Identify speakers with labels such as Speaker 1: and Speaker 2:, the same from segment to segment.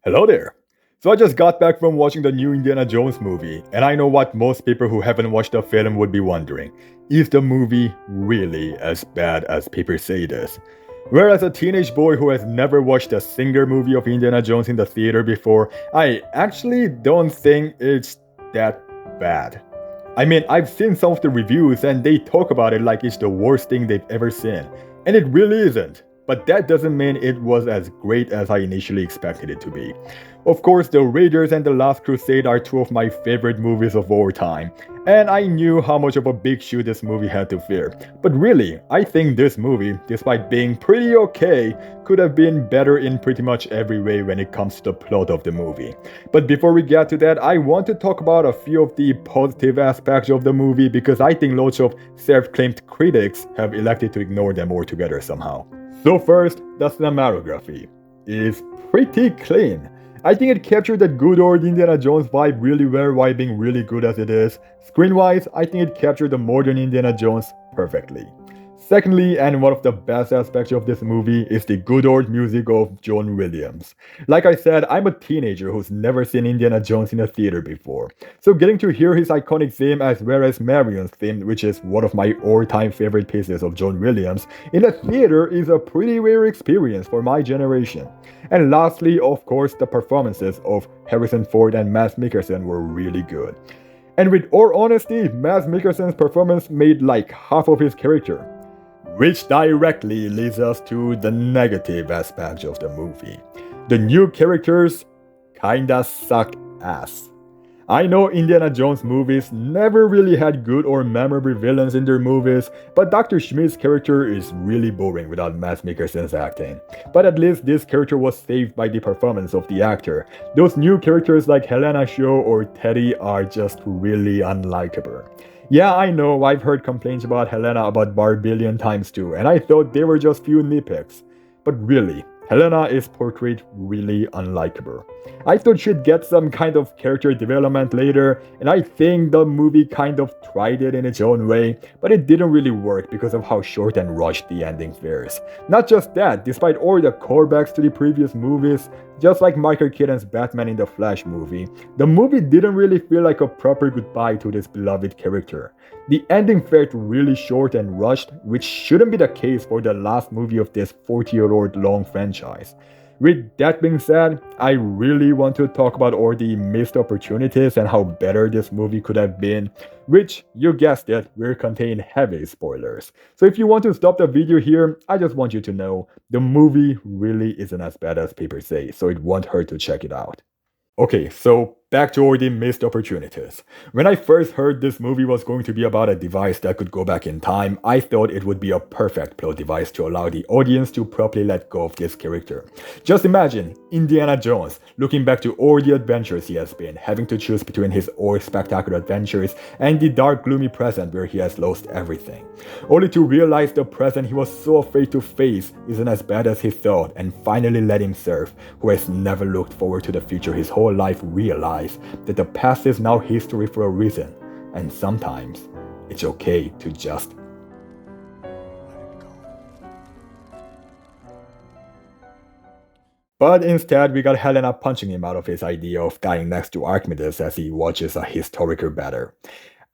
Speaker 1: Hello there. So I just got back from watching the new Indiana Jones movie, and I know what most people who haven't watched the film would be wondering. Is the movie really as bad as people say it is? Whereas a teenage boy who has never watched a single movie of Indiana Jones in the theater before, I actually don't think it's that bad. I mean, I've seen some of the reviews and they talk about it like it's the worst thing they've ever seen. And it really isn't. But that doesn't mean it was as great as I initially expected it to be. Of course, The Raiders and The Last Crusade are two of my favorite movies of all time, and I knew how much of a big shoe this movie had to fill. But really, I think this movie, despite being pretty okay, could have been better in pretty much every way when it comes to the plot of the movie. But before we get to that, I want to talk about a few of the positive aspects of the movie because I think lots of self-claimed critics have elected to ignore them altogether somehow. So first, the cinematography is pretty clean. I think it captured that good old Indiana Jones vibe really well while being really good as it is. Screen-wise, I think it captured the modern Indiana Jones perfectly. Secondly, and one of the best aspects of this movie is the good old music of John Williams. Like I said, I'm a teenager who's never seen Indiana Jones in a theater before. So getting to hear his iconic theme as well as Marion's theme, which is one of my all-time favorite pieces of John Williams, in a theater is a pretty rare experience for my generation. And lastly, of course, the performances of Harrison Ford and Mads Mikkelsen were really good. And with all honesty, Mads Mikkelsen's performance made like half of his character. Which directly leads us to the negative aspect of the movie. The new characters kinda suck ass. I know Indiana Jones movies never really had good or memorable villains in their movies, but Dr. Schmidt's character is really boring without Mads Mikkelsen's acting. But at least this character was saved by the performance of the actor. Those new characters like Helena Shaw or Teddy are just really unlikable. Yeah, I know, I've heard complaints about Helena about Bar billion times too, and I thought they were just few nitpicks. But really, Helena is portrayed really unlikable. I thought she'd get some kind of character development later, and I think the movie kind of tried it in its own way, but it didn't really work because of how short and rushed the ending fares. Not just that, despite all the callbacks to the previous movies, just like Michael Keaton's Batman in the Flash movie, the movie didn't really feel like a proper goodbye to this beloved character. The ending felt really short and rushed, which shouldn't be the case for the last movie of this 40-year-old long franchise. With that being said, I really want to talk about all the missed opportunities and how better this movie could have been, which, you guessed it, will contain heavy spoilers. So if you want to stop the video here, I just want you to know, the movie really isn't as bad as people say, so it won't hurt to check it out. Okay, so back to all the missed opportunities. When I first heard this movie was going to be about a device that could go back in time, I thought it would be a perfect plot device to allow the audience to properly let go of this character. Just imagine Indiana Jones looking back to all the adventures he has been, having to choose between his all-spectacular adventures and the dark gloomy present where he has lost everything. Only to realize the present he was so afraid to face isn't as bad as he thought, and finally let himself, who has never looked forward to the future his whole life, realize that the past is now history for a reason, and sometimes it's okay to just But instead, we got Helena punching him out of his idea of dying next to Archimedes as he watches a historical battle.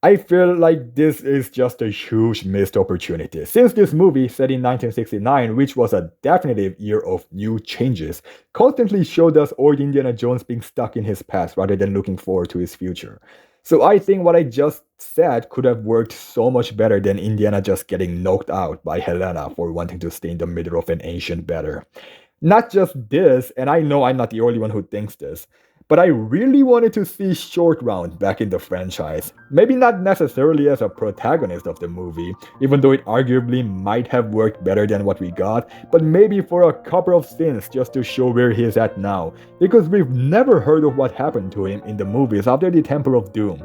Speaker 1: I feel like this is just a huge missed opportunity, since this movie, set in 1969, which was a definitive year of new changes, constantly showed us old Indiana Jones being stuck in his past rather than looking forward to his future. So I think what I just said could have worked so much better than Indiana just getting knocked out by Helena for wanting to stay in the middle of an ancient battle. Not just this, and I know I'm not the only one who thinks this, but I really wanted to see Short Round back in the franchise. Maybe not necessarily as a protagonist of the movie, even though it arguably might have worked better than what we got, but maybe for a couple of scenes just to show where he is at now, because we've never heard of what happened to him in the movies after the Temple of Doom.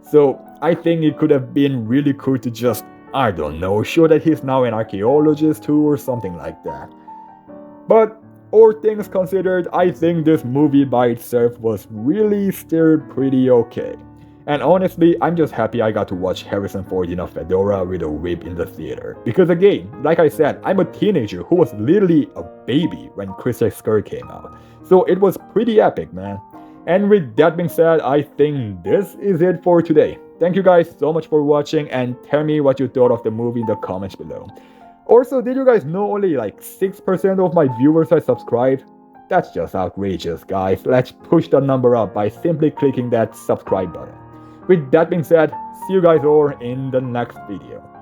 Speaker 1: So I think it could have been really cool to just, I don't know, show that he's now an archaeologist too or something like that. But all things considered, I think this movie by itself was really still pretty okay. And honestly, I'm just happy I got to watch Harrison Ford in a fedora with a whip in the theater. Because again, like I said, I'm a teenager who was literally a baby when Crystal Skull came out. So it was pretty epic, man. And with that being said, I think this is it for today. Thank you guys so much for watching, and tell me what you thought of the movie in the comments below. Also, did you guys know only like 6% of my viewers are subscribed? That's just outrageous, guys. Let's push the number up by simply clicking that subscribe button. With that being said, see you guys all in the next video.